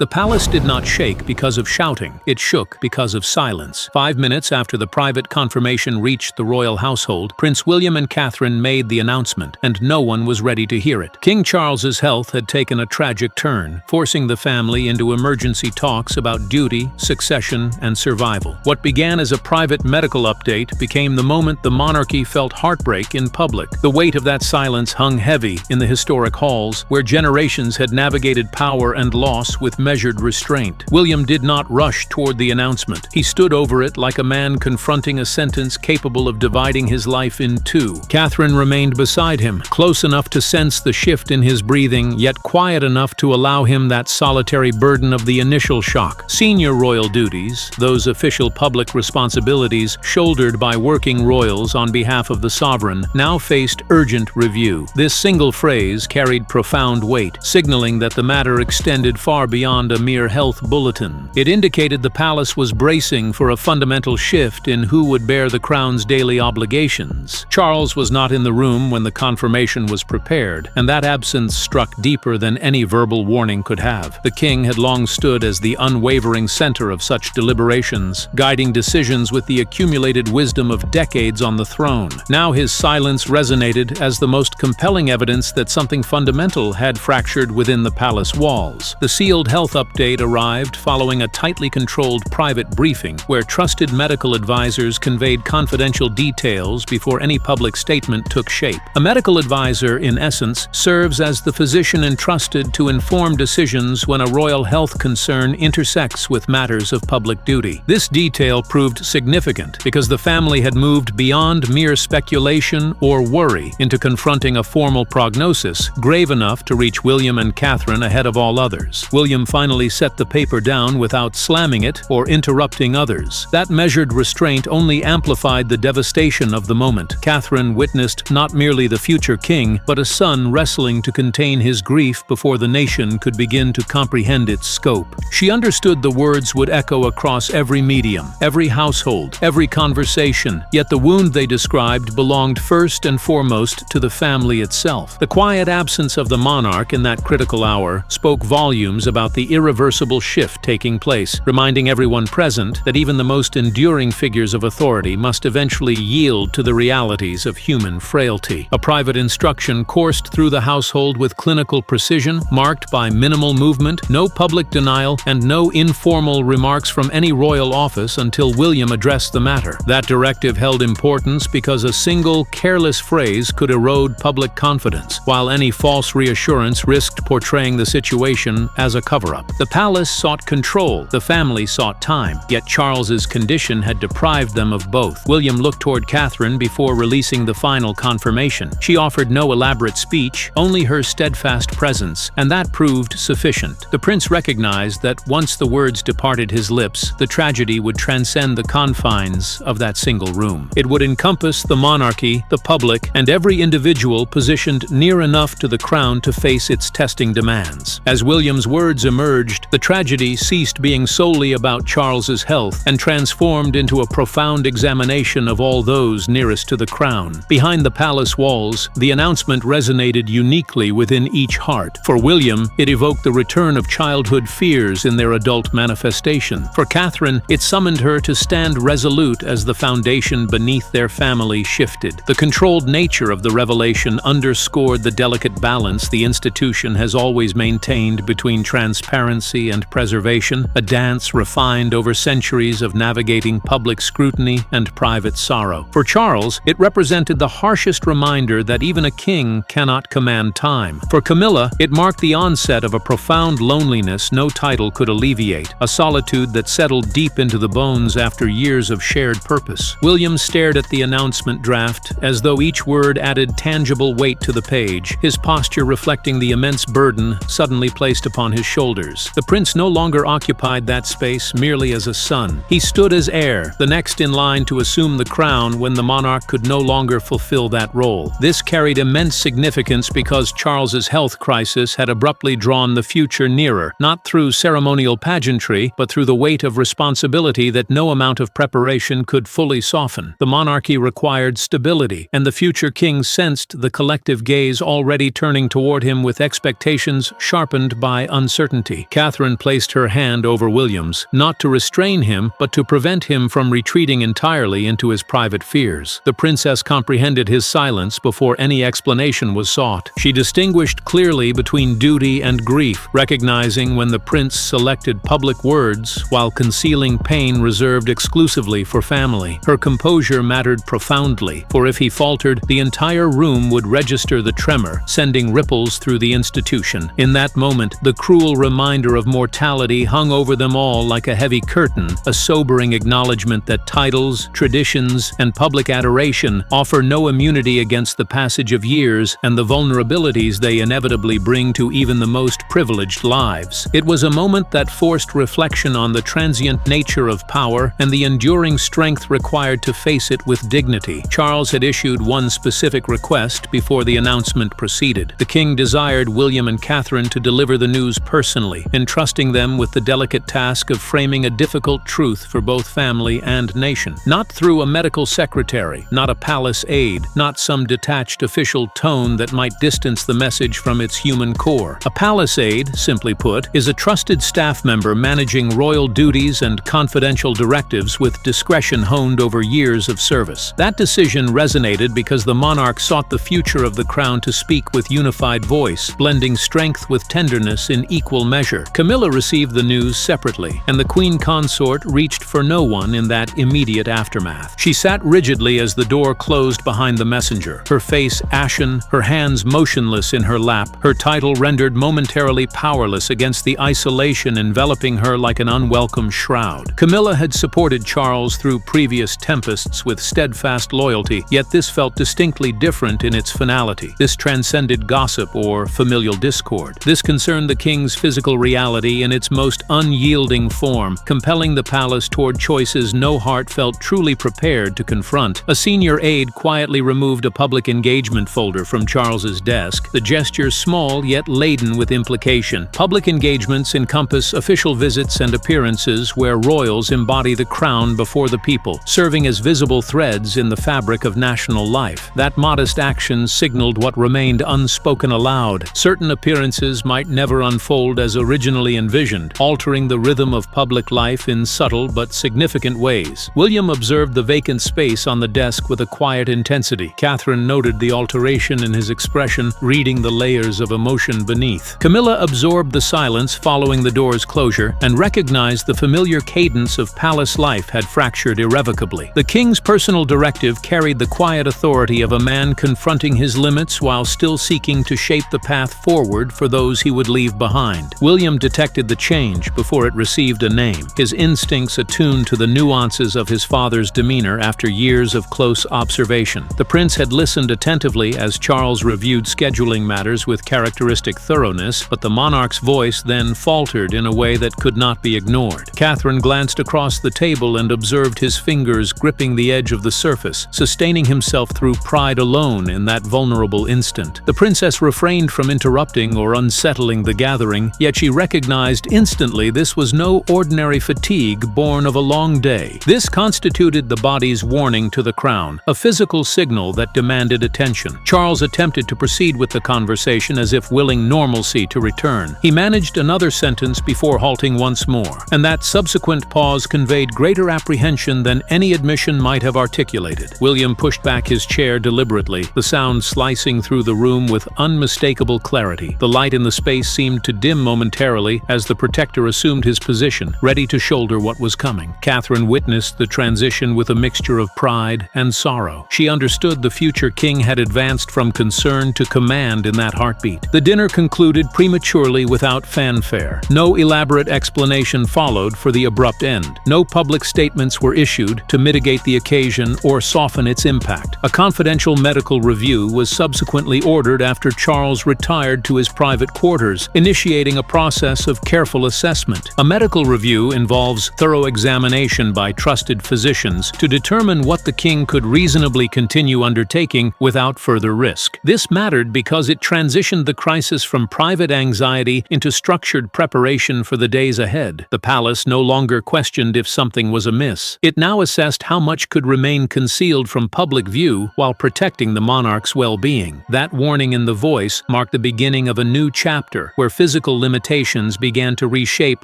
The palace did not shake because of shouting, it shook because of silence. 5 minutes after the private confirmation reached the royal household, Prince William and Catherine made the announcement, and no one was ready to hear it. King Charles's health had taken a tragic turn, forcing the family into emergency talks about duty, succession, and survival. What began as a private medical update became the moment the monarchy felt heartbreak in public. The weight of that silence hung heavy in the historic halls, where generations had navigated power and loss with measured restraint. William did not rush toward the announcement. He stood over it like a man confronting a sentence capable of dividing his life in two. Catherine remained beside him, close enough to sense the shift in his breathing, yet quiet enough to allow him that solitary burden of the initial shock. Senior royal duties, those official public responsibilities shouldered by working royals on behalf of the sovereign, now faced urgent review. This single phrase carried profound weight, signaling that the matter extended far beyond a mere health bulletin. It indicated the palace was bracing for a fundamental shift in who would bear the crown's daily obligations. Charles was not in the room when the confirmation was prepared, and that absence struck deeper than any verbal warning could have. The king had long stood as the unwavering center of such deliberations, guiding decisions with the accumulated wisdom of decades on the throne. Now his silence resonated as the most compelling evidence that something fundamental had fractured within the palace walls. The sealed health update arrived following a tightly controlled private briefing, where trusted medical advisors conveyed confidential details before any public statement took shape. A medical advisor, in essence, serves as the physician entrusted to inform decisions when a royal health concern intersects with matters of public duty. This detail proved significant because the family had moved beyond mere speculation or worry into confronting a formal prognosis grave enough to reach William and Catherine ahead of all others. William finally set the paper down without slamming it or interrupting others. That measured restraint only amplified the devastation of the moment. Catherine witnessed not merely the future king, but a son wrestling to contain his grief before the nation could begin to comprehend its scope. She understood the words would echo across every medium, every household, every conversation, yet the wound they described belonged first and foremost to the family itself. The quiet absence of the monarch in that critical hour spoke volumes about the irreversible shift taking place, reminding everyone present that even the most enduring figures of authority must eventually yield to the realities of human frailty. A private instruction coursed through the household with clinical precision, marked by minimal movement, no public denial, and no informal remarks from any royal office until William addressed the matter. That directive held importance because a single careless phrase could erode public confidence, while any false reassurance risked portraying the situation as a cover-up. The palace sought control, the family sought time, yet Charles's condition had deprived them of both. William looked toward Catherine before releasing the final confirmation. She offered no elaborate speech, only her steadfast presence, and that proved sufficient. The prince recognized that once the words departed his lips, the tragedy would transcend the confines of that single room. It would encompass the monarchy, the public, and every individual positioned near enough to the crown to face its testing demands. As William's words emerged, the tragedy ceased being solely about Charles's health and transformed into a profound examination of all those nearest to the crown. Behind the palace walls, the announcement resonated uniquely within each heart. For William, it evoked the return of childhood fears in their adult manifestation. For Catherine, it summoned her to stand resolute as the foundation beneath their family shifted. The controlled nature of the revelation underscored the delicate balance the institution has always maintained between transparency and preservation, a dance refined over centuries of navigating public scrutiny and private sorrow. For Charles, it represented the harshest reminder that even a king cannot command time. For Camilla, it marked the onset of a profound loneliness no title could alleviate, a solitude that settled deep into the bones after years of shared purpose. William stared at the announcement draft as though each word added tangible weight to the page, his posture reflecting the immense burden suddenly placed upon his shoulders. The prince no longer occupied that space merely as a son. He stood as heir, the next in line to assume the crown when the monarch could no longer fulfill that role. This carried immense significance because Charles's health crisis had abruptly drawn the future nearer, not through ceremonial pageantry, but through the weight of responsibility that no amount of preparation could fully soften. The monarchy required stability, and the future king sensed the collective gaze already turning toward him with expectations sharpened by uncertainty. authority. Catherine placed her hand over William's, not to restrain him, but to prevent him from retreating entirely into his private fears. The princess comprehended his silence before any explanation was sought. She distinguished clearly between duty and grief, recognizing when the prince selected public words while concealing pain reserved exclusively for family. Her composure mattered profoundly, for if he faltered, the entire room would register the tremor, sending ripples through the institution. In that moment, the cruel reminder of mortality hung over them all like a heavy curtain, a sobering acknowledgement that titles, traditions, and public adoration offer no immunity against the passage of years and the vulnerabilities they inevitably bring to even the most privileged lives. It was a moment that forced reflection on the transient nature of power and the enduring strength required to face it with dignity. Charles had issued one specific request before the announcement proceeded. The king desired William and Catherine to deliver the news personally, entrusting them with the delicate task of framing a difficult truth for both family and nation. Not through a medical secretary, not a palace aide, not some detached official tone that might distance the message from its human core. A palace aide, simply put, is a trusted staff member managing royal duties and confidential directives with discretion honed over years of service. That decision resonated because the monarch sought the future of the crown to speak with unified voice, blending strength with tenderness in equal measure. Camilla received the news separately, and the queen consort reached for no one in that immediate aftermath. She sat rigidly as the door closed behind the messenger, her face ashen, her hands motionless in her lap, her title rendered momentarily powerless against the isolation enveloping her like an unwelcome shroud. Camilla had supported Charles through previous tempests with steadfast loyalty, yet this felt distinctly different in its finality. This transcended gossip or familial discord. This concerned the king's physical reality in its most unyielding form, compelling the palace toward choices no heart felt truly prepared to confront. A senior aide quietly removed a public engagement folder from Charles's desk, the gesture small yet laden with implication. Public engagements encompass official visits and appearances where royals embody the crown before the people, serving as visible threads in the fabric of national life. That modest action signaled what remained unspoken aloud. Certain appearances might never unfold as originally envisioned, altering the rhythm of public life in subtle but significant ways. William observed the vacant space on the desk with a quiet intensity. Catherine noted the alteration in his expression, reading the layers of emotion beneath. Camilla absorbed the silence following the door's closure and recognized the familiar cadence of palace life had fractured irrevocably. The king's personal directive carried the quiet authority of a man confronting his limits while still seeking to shape the path forward for those he would leave behind. William detected the change before it received a name, his instincts attuned to the nuances of his father's demeanor after years of close observation. The prince had listened attentively as Charles reviewed scheduling matters with characteristic thoroughness, but the monarch's voice then faltered in a way that could not be ignored. Catherine glanced across the table and observed his fingers gripping the edge of the surface, sustaining himself through pride alone in that vulnerable instant. The princess refrained from interrupting or unsettling the gathering, yet she recognized instantly this was no ordinary fatigue born of a long day. This constituted the body's warning to the crown, a physical signal that demanded attention. Charles attempted to proceed with the conversation as if willing normalcy to return. He managed another sentence before halting once more, and that subsequent pause conveyed greater apprehension than any admission might have articulated. William pushed back his chair deliberately, the sound slicing through the room with unmistakable clarity. The light in the space seemed to dim momentarily as the protector assumed his position, ready to shoulder what was coming. Catherine witnessed the transition with a mixture of pride and sorrow. She understood the future king had advanced from concern to command in that heartbeat. The dinner concluded prematurely without fanfare. No elaborate explanation followed for the abrupt end. No public statements were issued to mitigate the occasion or soften its impact. A confidential medical review was subsequently ordered after Charles retired to his private quarters, initiating a process of careful assessment. A medical review involves thorough examination by trusted physicians to determine what the king could reasonably continue undertaking without further risk. This mattered because it transitioned the crisis from private anxiety into structured preparation for the days ahead. The palace no longer questioned if something was amiss. It now assessed how much could remain concealed from public view while protecting the monarch's well-being. That warning in the voice marked the beginning of a new chapter where physical limitations limitations began to reshape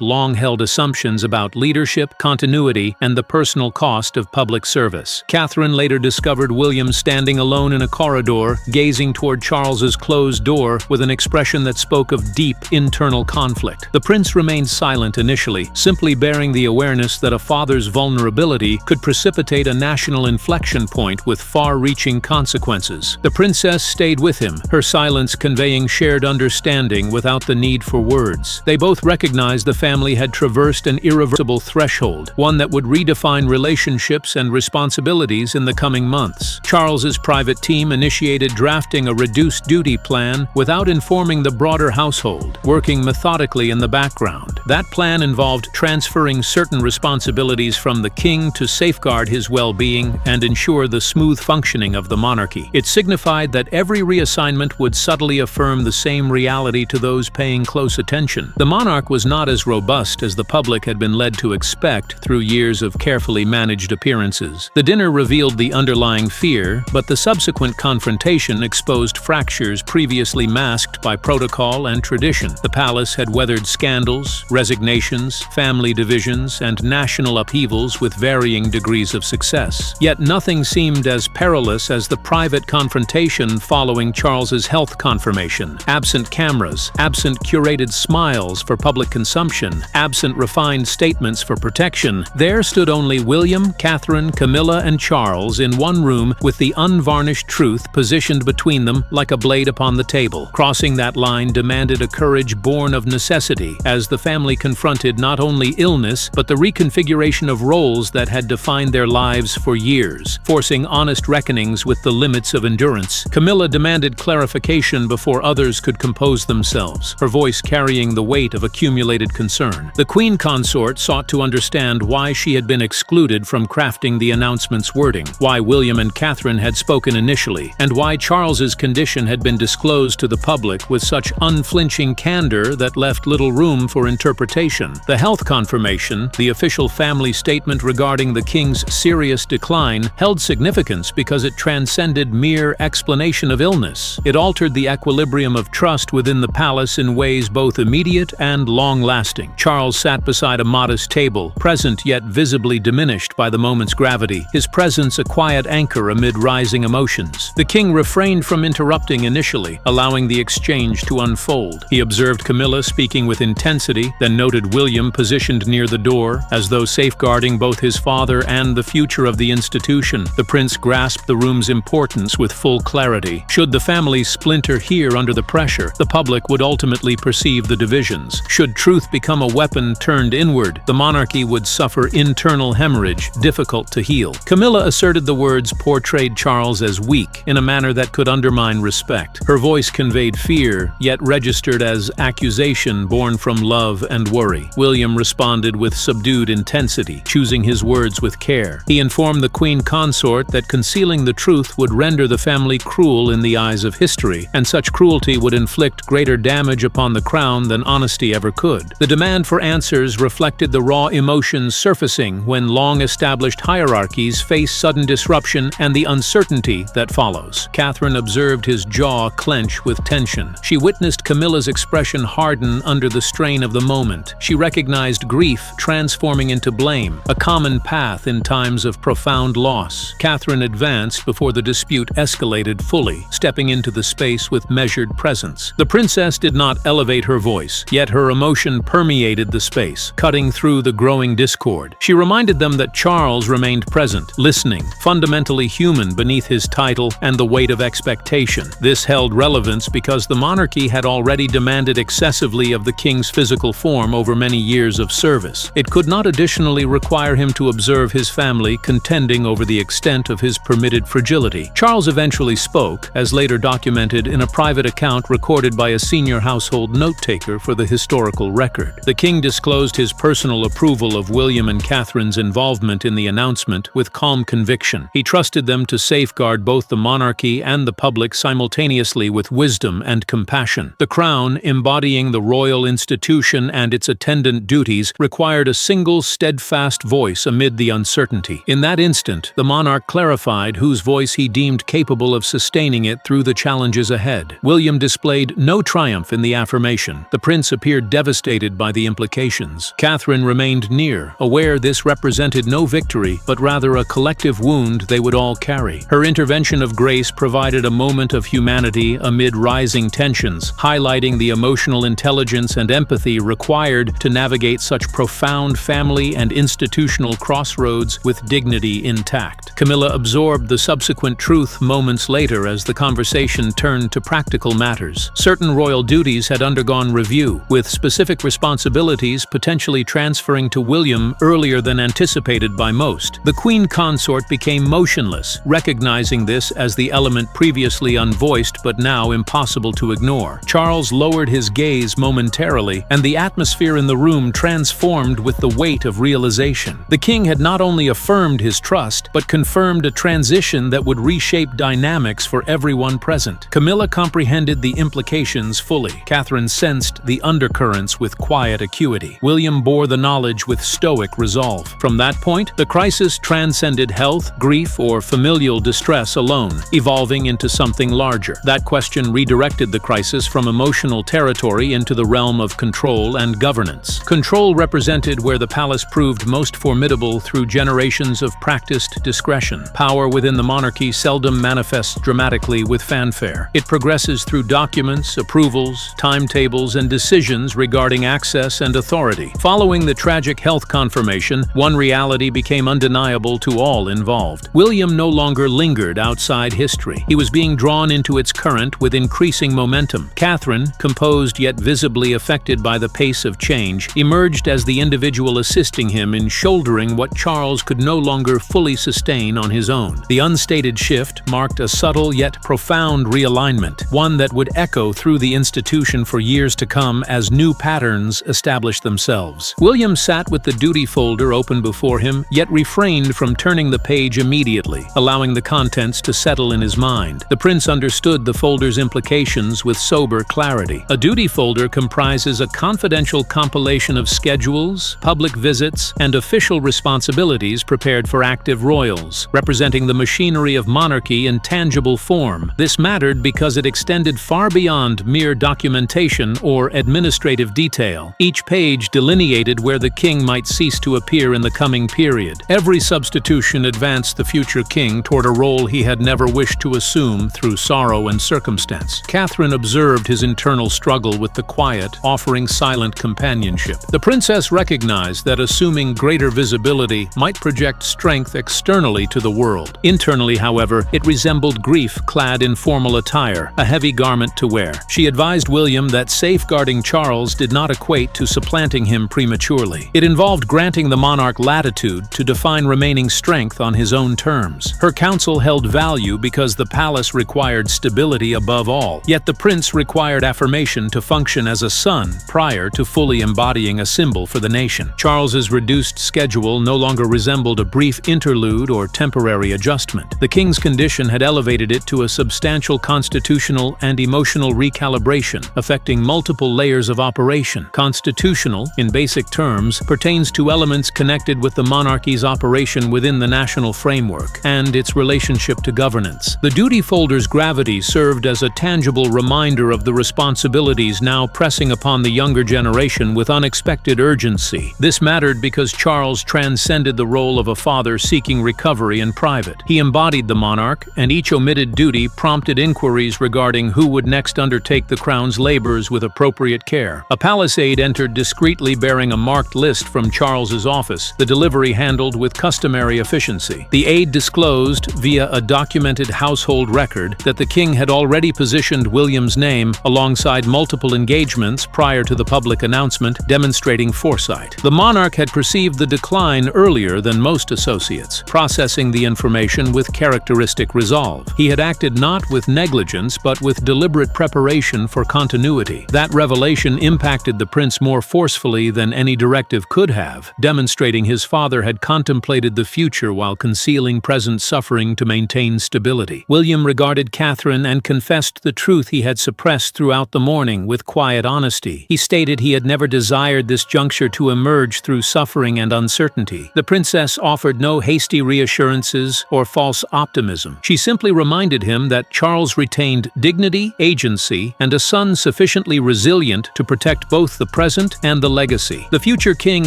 long-held assumptions about leadership, continuity, and the personal cost of public service. Catherine later discovered William standing alone in a corridor, gazing toward Charles's closed door with an expression that spoke of deep internal conflict. The prince remained silent initially, simply bearing the awareness that a father's vulnerability could precipitate a national inflection point with far-reaching consequences. The princess stayed with him, her silence conveying shared understanding without the need for words. They both recognized the family had traversed an irreversible threshold, one that would redefine relationships and responsibilities in the coming months. Charles's private team initiated drafting a reduced duty plan without informing the broader household, working methodically in the background. That plan involved transferring certain responsibilities from the king to safeguard his well-being and ensure the smooth functioning of the monarchy. It signified that every reassignment would subtly affirm the same reality to those paying close attention. The monarch was not as robust as the public had been led to expect through years of carefully managed appearances. The dinner revealed the underlying fear, but the subsequent confrontation exposed fractures previously masked by protocol and tradition. The palace had weathered scandals, resignations, family divisions, and national upheavals with varying degrees of success. Yet nothing seemed as perilous as the private confrontation following Charles's health confirmation. Absent cameras, absent curated smiles for public consumption, absent refined statements for protection, there stood only William, Catherine, Camilla, and Charles in one room with the unvarnished truth positioned between them like a blade upon the table. Crossing that line demanded a courage born of necessity, as the family confronted not only illness but the reconfiguration of roles that had defined their lives for years, forcing honest reckonings with the limits of endurance. Camilla demanded clarification before others could compose themselves, her voice carrying the weight of accumulated concern. The queen consort sought to understand why she had been excluded from crafting the announcement's wording, why William and Catherine had spoken initially, and why Charles's condition had been disclosed to the public with such unflinching candor that left little room for interpretation. The health confirmation, the official family statement regarding the king's serious decline, held significance because it transcended mere explanation of illness. It altered the equilibrium of trust within the palace in ways both immediate and long-lasting. Charles sat beside a modest table, present yet visibly diminished by the moment's gravity, his presence a quiet anchor amid rising emotions. The king refrained from interrupting initially, allowing the exchange to unfold. He observed Camilla speaking with intensity, then noted William positioned near the door, as though safeguarding both his father and the future of the institution. The prince grasped the room's importance with full clarity. Should the family splinter here under the pressure, the public would ultimately perceive the divisions. Should truth become a weapon turned inward, the monarchy would suffer internal hemorrhage, difficult to heal. Camilla asserted the words portrayed Charles as weak in a manner that could undermine respect. Her voice conveyed fear, yet registered as accusation born from love and worry. William responded with subdued intensity, choosing his words with care. He informed the queen consort that concealing the truth would render the family cruel in the eyes of history, and such cruelty would inflict greater damage upon the crown than honesty ever could. The demand for answers reflected the raw emotions surfacing when long-established hierarchies face sudden disruption and the uncertainty that follows. Catherine observed his jaw clench with tension. She witnessed Camilla's expression harden under the strain of the moment. She recognized grief transforming into blame, a common path in times of profound loss. Catherine advanced before the dispute escalated fully, stepping into the space with measured presence. The princess did not elevate her voice, yet her emotion permeated the space, cutting through the growing discord. She reminded them that Charles remained present, listening, fundamentally human beneath his title and the weight of expectation. This held relevance because the monarchy had already demanded excessively of the king's physical form over many years of service. It could not additionally require him to observe his family contending over the extent of his permitted fragility. Charles eventually spoke, as later documented in a private account recorded by a senior household note-taker for the historical record. The king disclosed his personal approval of William and Catherine's involvement in the announcement with calm conviction. He trusted them to safeguard both the monarchy and the public simultaneously with wisdom and compassion. The crown, embodying the royal institution and its attendant duties, required a single steadfast voice amid the uncertainty. In that instant, the monarch clarified whose voice he deemed capable of sustaining it through the challenges ahead. William displayed no triumph in the affirmation. room. The prince appeared devastated by the implications. Catherine remained near, aware this represented no victory, but rather a collective wound they would all carry. Her intervention of grace provided a moment of humanity amid rising tensions, highlighting the emotional intelligence and empathy required to navigate such profound family and institutional crossroads with dignity intact. Camilla absorbed the subsequent truth moments later as the conversation turned to practical matters. Certain royal duties had undergone review, with specific responsibilities potentially transferring to William earlier than anticipated by most. The queen consort became motionless, recognizing this as the element previously unvoiced but now impossible to ignore. Charles lowered his gaze momentarily, and the atmosphere in the room transformed with the weight of realization. The king had not only affirmed his trust, but confirmed a transition that would reshape dynamics for everyone present. Camilla comprehended the implications fully. Catherine sensed the undercurrents with quiet acuity. William bore the knowledge with stoic resolve. From that point, the crisis transcended health, grief, or familial distress alone, evolving into something larger. That question redirected the crisis from emotional territory into the realm of control and governance. Control represented where the palace proved most formidable through generations of practiced discretion. Power within the monarchy seldom manifests dramatically with fanfare. It progresses through documents, approvals, timetables, and decisions regarding access and authority. Following the tragic health confirmation, one reality became undeniable to all involved. William no longer lingered outside history. He was being drawn into its current with increasing momentum. Catherine, composed yet visibly affected by the pace of change, emerged as the individual assisting him in shouldering what Charles could no longer fully sustain on his own. The unstated shift marked a subtle yet profound realignment, one that would echo through the institution for years to come as new patterns established themselves. William sat with the duty folder open before him, yet refrained from turning the page immediately, allowing the contents to settle in his mind. The prince understood the folder's implications with sober clarity. A duty folder comprises a confidential compilation of schedules, public visits, and official responsibilities prepared for active royals, representing the machinery of monarchy in tangible form. This mattered because it extended far beyond mere documentation or administrative detail. Each page delineated where the king might cease to appear in the coming period. Every substitution advanced the future king toward a role he had never wished to assume through sorrow and circumstance. Catherine observed his internal struggle with the quiet, offering silent companionship. The princess recognized that assuming greater visibility might project strength externally to the world. Internally, however, it resembled grief clad in formal attire, a heavy garment to wear. She advised William that safeguarding Charles did not equate to supplanting him prematurely. It involved granting the monarch latitude to define remaining strength on his own terms. Her counsel held value because the palace required stability above all, yet the prince required affirmation to function as a son prior to fully embodying a symbol for the nation. Charles's reduced schedule no longer resembled a brief interlude or temporary adjustment. The king's condition had elevated it to a substantial constitutional and emotional recalibration, affecting multiple layers of operation. Constitutional, in basic terms, pertains to elements connected with the monarchy's operation within the national framework and its relationship to governance. The duty folder's gravity served as a tangible reminder of the responsibilities now pressing upon the younger generation with unexpected urgency. This mattered because Charles transcended the role of a father seeking recovery in private. He embodied the monarch, and each omitted duty prompted inquiries regarding who would next undertake the crown's labors with appropriate care. A palace aide entered discreetly bearing a marked list from Charles's office, the delivery handled with customary efficiency. The aide disclosed, via a documented household record, that the king had already positioned William's name alongside multiple engagements prior to the public announcement, demonstrating foresight. The monarch had perceived the decline earlier than most associates, processing the information with characteristic resolve. He had acted not with negligence but with deliberate preparation for continuity. That revelation impacted the prince more forcefully than any directive could have, demonstrating his father had contemplated the future while concealing present suffering to maintain stability. William regarded Catherine and confessed the truth he had suppressed throughout the morning with quiet honesty. He stated he had never desired this juncture to emerge through suffering and uncertainty. The princess offered no hasty reassurances or false optimism. She simply reminded him that Charles retained dignity, agency, and a son sufficiently resilient to protect both the present and the legacy. The future king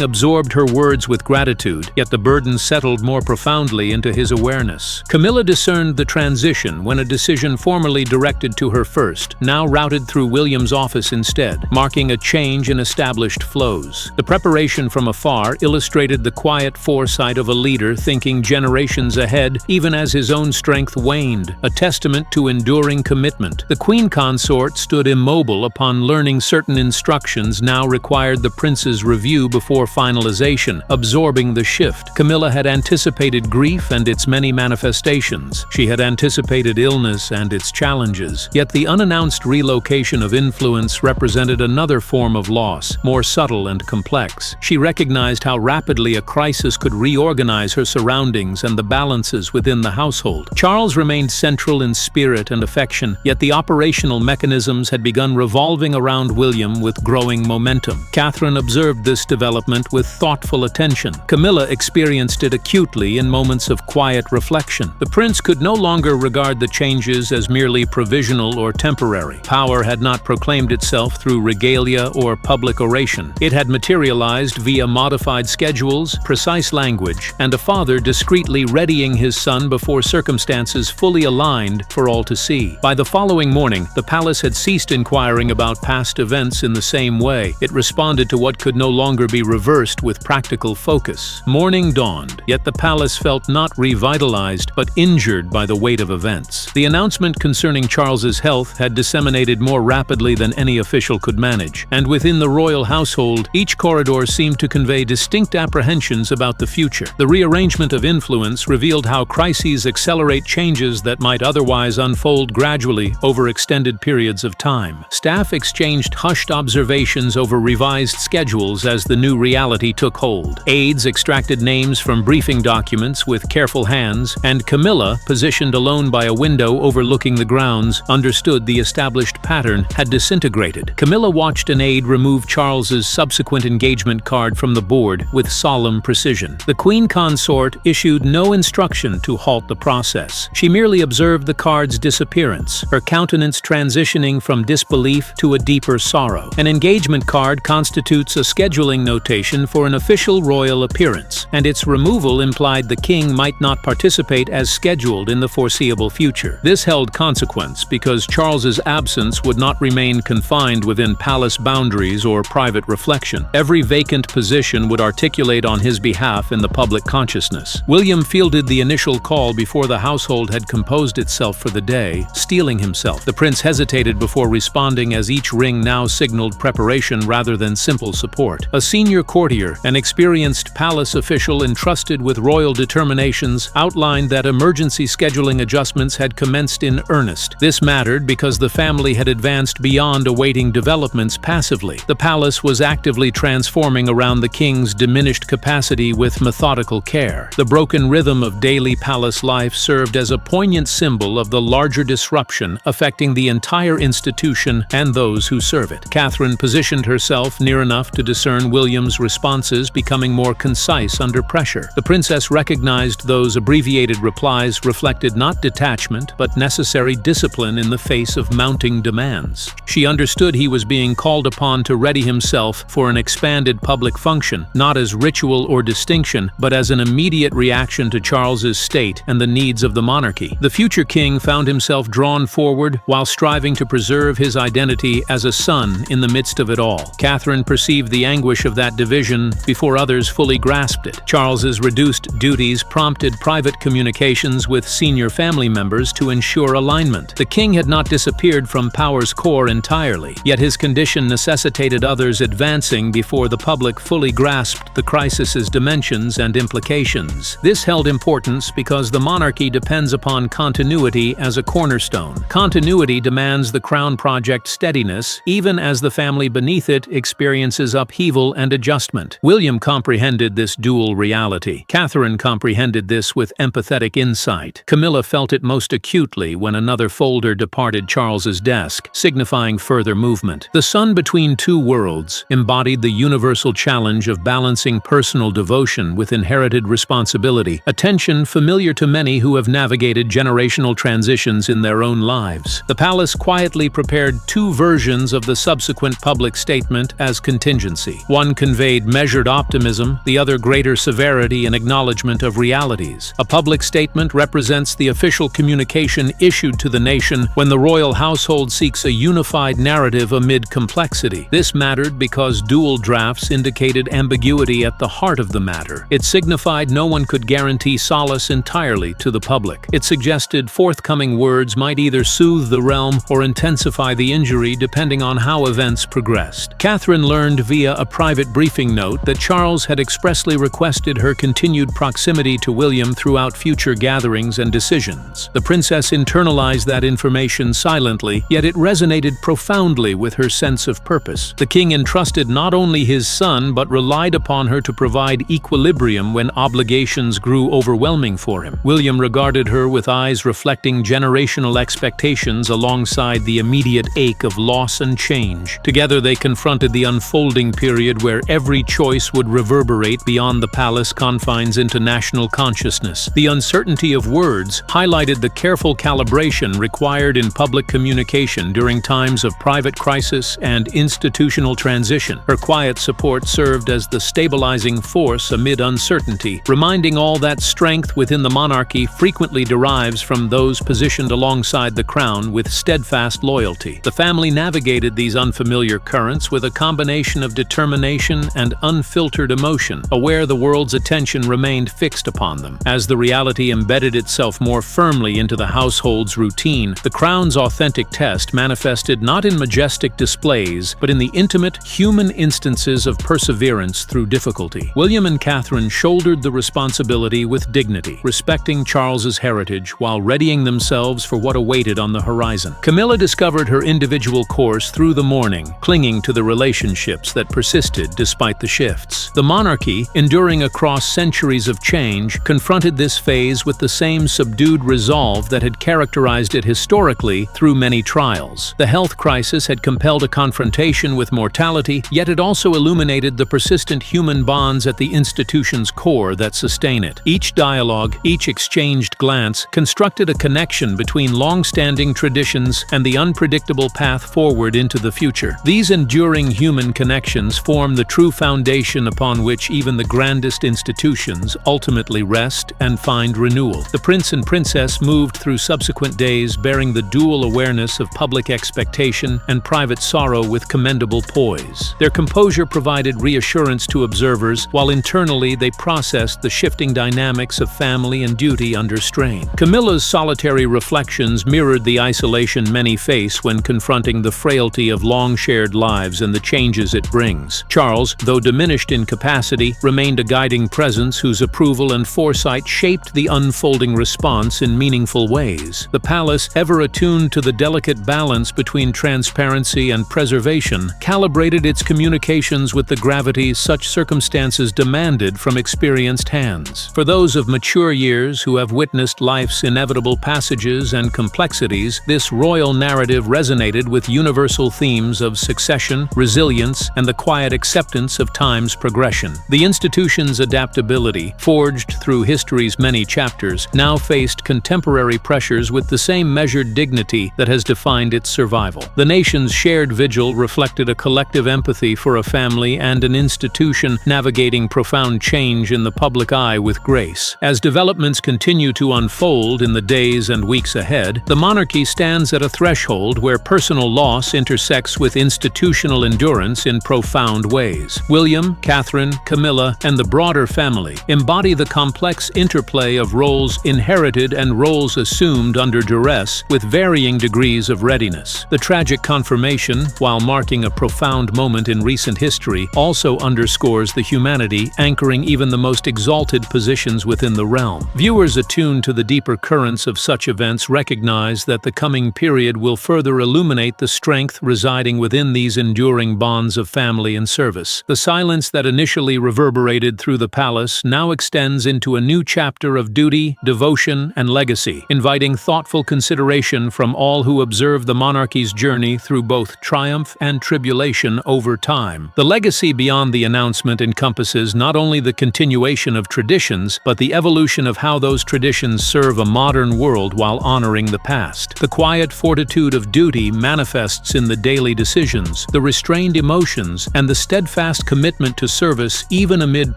absorbed her words with gratitude, yet the burden settled more profoundly into his awareness. Camilla discerned the transition when a decision formerly directed to her first, now routed through William's office instead, marking a change in established flows. The preparation from afar illustrated the quiet foresight of a leader thinking generations ahead, even as his own strength waned, a testament to enduring commitment. The queen consort stood immobile upon learning certain instructions now required the prince's review before finalization, absorbing the shift. Camilla had anticipated grief and its many manifestations. She had anticipated illness and its challenges. Yet the unannounced relocation of influence represented another form of loss, more subtle and complex. She recognized how rapidly a crisis could reorganize her surroundings and the balances within the household. Charles remained central in spirit and affection, yet the operational mechanisms had begun revolving around William with growing momentum. Catherine observed this development with thoughtful attention. Camilla experienced it acutely in moments of quiet reflection. The prince could no longer regard the changes as merely provisional or temporary. Power had not proclaimed itself through regalia or public oration. It had materialized via modified schedules, precise language, and a father discreetly readying his son before circumstances fully aligned for all to see. By the following morning, the palace had ceased inquiring about past events in the same way. It responded to what could no longer be reversed with practical focus. Morning dawned, yet the palace felt not revitalized but injured by the weight of events. The announcement concerning Charles's health had disseminated more rapidly than any official could manage, and within the royal household, each corridor seemed to convey distinct apprehensions about the future. The rearrangement of influence revealed how crises accelerate changes that might otherwise unfold gradually over extended periods of time. Staff exchanged hushed observations over revised schedules as the new reality took hold. Aides extracted names from briefing documents with careful hands, and Camilla, positioned alone by a window overlooking the grounds, understood the established pattern had disintegrated. Camilla watched an aide remove Charles's subsequent engagement card from the board with solemn precision. The queen consort issued no instruction to halt the process. She merely observed the card's disappearance, her countenance transitioning from disbelief to a deeper sorrow. An engagement card constitutes a scheduling notation for an official royal appearance, and its removal implied the king might not participate as scheduled in the foreseeable future. This held consequence because Charles's absence would not remain confined within palace boundaries or private reflection. Every vacant position would articulate on his behalf in the public consciousness. William fielded the initial call before the household had composed itself for the day, steeling himself. The prince hesitated before responding as each ring now signaled preparation rather than simple support. A senior courtier, an experienced palace official entrusted with royal determinations, outlined that emergency scheduling adjustments had commenced in earnest. This mattered because the family had advanced beyond awaiting developments passively. The palace was actively transforming around the king's diminished capacity with methodical care. The broken rhythm of daily palace life served as a poignant symbol of the larger disruption affecting the entire institution and those who serve it. Catherine positioned herself near enough to discern William's responses becoming more concise under pressure. The princess recognized those abbreviated replies reflected not detachment but necessary discipline in the face of mounting demands. She understood he was being called upon to ready himself for an expanded public function, not as ritual or distinction, but as an immediate reaction to Charles's state and the needs of the monarchy. The future king found himself drawn forward while striving to preserve his identity as a son in the midst of it all. Catherine perceived the anguish of that division before others fully grasped it. Charles's reduced duties prompted private communications with senior family members to ensure alignment. The king had not disappeared from power's core entirely, yet his condition necessitated others advancing before the public fully grasped the crisis's dimensions and implications. This held importance because the monarchy depends upon continuity as a cornerstone. Continuity demands the crown project steadiness, even as the family beneath it experiences upheaval and adjustment. William comprehended this dual reality. Catherine comprehended this with empathetic insight. Camilla felt it most acutely when another folder departed Charles's desk, signifying further movement. The sun between two worlds embodied the universal challenge of balancing personal devotion with inherited responsibility, a tension familiar to many who have navigated generational transitions in their own lives. The palace quietly prepared two versions versions of the subsequent public statement as contingency. One conveyed measured optimism, the other greater severity and acknowledgement of realities. A public statement represents the official communication issued to the nation when the royal household seeks a unified narrative amid complexity. This mattered because dual drafts indicated ambiguity at the heart of the matter. It signified no one could guarantee solace entirely to the public. It suggested forthcoming words might either soothe the realm or intensify the injury depending on how events progressed. Catherine learned via a private briefing note that Charles had expressly requested her continued proximity to William throughout future gatherings and decisions. The princess internalized that information silently, yet it resonated profoundly with her sense of purpose. The king entrusted not only his son but relied upon her to provide equilibrium when obligations grew overwhelming for him. William regarded her with eyes reflecting generational expectations alongside the immediate ache of loss and change. Together they confronted the unfolding period where every choice would reverberate beyond the palace confines into national consciousness. The uncertainty of words highlighted the careful calibration required in public communication during times of private crisis and institutional transition. Her quiet support served as the stabilizing force amid uncertainty, reminding all that strength within the monarchy frequently derives from those positioned alongside the crown with steadfast loyalty. The family navigated these unfamiliar currents with a combination of determination and unfiltered emotion, aware the world's attention remained fixed upon them. As the reality embedded itself more firmly into the household's routine, the crown's authentic test manifested not in majestic displays, but in the intimate, human instances of perseverance through difficulty. William and Catherine shouldered the responsibility with dignity, respecting Charles's heritage while readying themselves for what awaited on the horizon. Camilla discovered her individual course through the morning, clinging to the relationships that persisted despite the shifts. The monarchy, enduring across centuries of change, confronted this phase with the same subdued resolve that had characterized it historically through many trials. The health crisis had compelled a confrontation with mortality, yet it also illuminated the persistent human bonds at the institution's core that sustain it. Each dialogue, each exchanged glance, constructed a connection between long-standing traditions and the unpredictable path forward into the future. These enduring human connections form the true foundation upon which even the grandest institutions ultimately rest and find renewal. The prince and princess moved through subsequent days bearing the dual awareness of public expectation and private sorrow with commendable poise. Their composure provided reassurance to observers, while internally they processed the shifting dynamics of family and duty under strain. Camilla's solitary reflections mirrored the isolation many face when confronting the frailty of long-shared lives and the changes it brings. Charles, though diminished in capacity, remained a guiding presence whose approval and foresight shaped the unfolding response in meaningful ways. The palace, ever attuned to the delicate balance between transparency and preservation, calibrated its communications with the gravity such circumstances demanded from experienced hands. For those of mature years who have witnessed life's inevitable passages and complexities, this royal narrative resonated with universal themes of succession, resilience, and the quiet acceptance of time's progression. The institution's adaptability, forged through history's many chapters, now faced contemporary pressures with the same measured dignity that has defined its survival. The nation's shared vigil reflected a collective empathy for a family and an institution navigating profound change in the public eye with grace. As developments continue to unfold in the days and weeks ahead, the monarchy stands at a threshold where personal loss intersects with institutional endurance in profound ways. William, Catherine, Camilla, and the broader family embody the complex interplay of roles inherited and roles assumed under duress with varying degrees of readiness. The tragic confirmation, while marking a profound moment in recent history, also underscores the humanity anchoring even the most exalted positions within the realm. Viewers attuned to the deeper currents of such events recognize that the coming period will further illuminate the strength residing within these enduring bonds of family and service. The silence that initially reverberated through the palace now extends into a new chapter of duty, devotion, and legacy, inviting thoughtful consideration from all who observe the monarchy's journey through both triumph and tribulation over time. The legacy beyond the announcement encompasses not only the continuation of traditions, but the evolution of how those traditions serve a modern world while honoring the past. The quiet fortitude of duty manifests manifests in the daily decisions, the restrained emotions, and the steadfast commitment to service even amid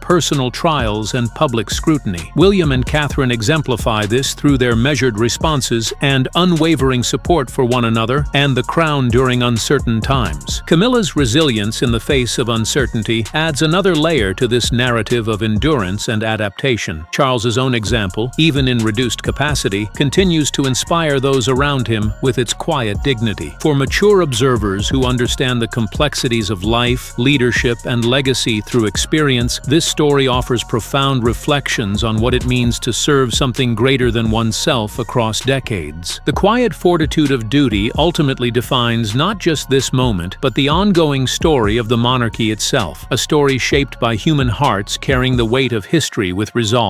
personal trials and public scrutiny. William and Catherine exemplify this through their measured responses and unwavering support for one another and the crown during uncertain times. Camilla's resilience in the face of uncertainty adds another layer to this narrative of endurance and adaptation. Charles's own example, even in reduced capacity, continues to inspire those around him with its quiet dignity. For mature observers who understand the complexities of life, leadership, and legacy through experience, this story offers profound reflections on what it means to serve something greater than oneself across decades. The quiet fortitude of duty ultimately defines not just this moment, but the ongoing story of the monarchy itself, a story shaped by human hearts carrying the weight of history with resolve.